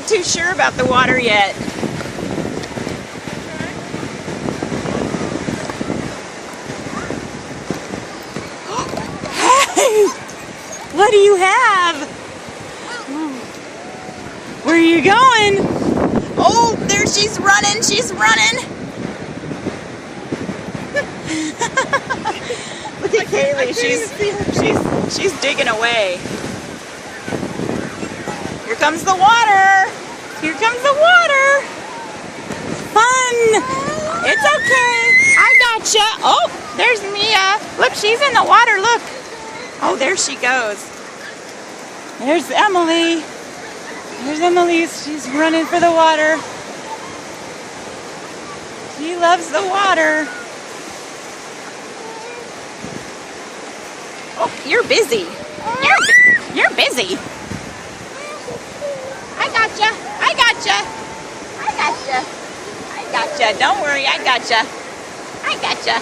not too sure about the water yet. Hey! What do you have? Where are you going? Oh, there she's running. She's running. Look at Kaylee. She's digging away. Here comes the water. Here comes the water. Fun. It's okay. I gotcha. Oh, there's Mia. Look, she's in the water. Look. Oh, there she goes. There's Emily. There's Emily. She's running for the water. She loves the water. Oh, you're busy. You're busy. I gotcha. I gotcha. I gotcha. I gotcha. Don't worry. I gotcha. I gotcha.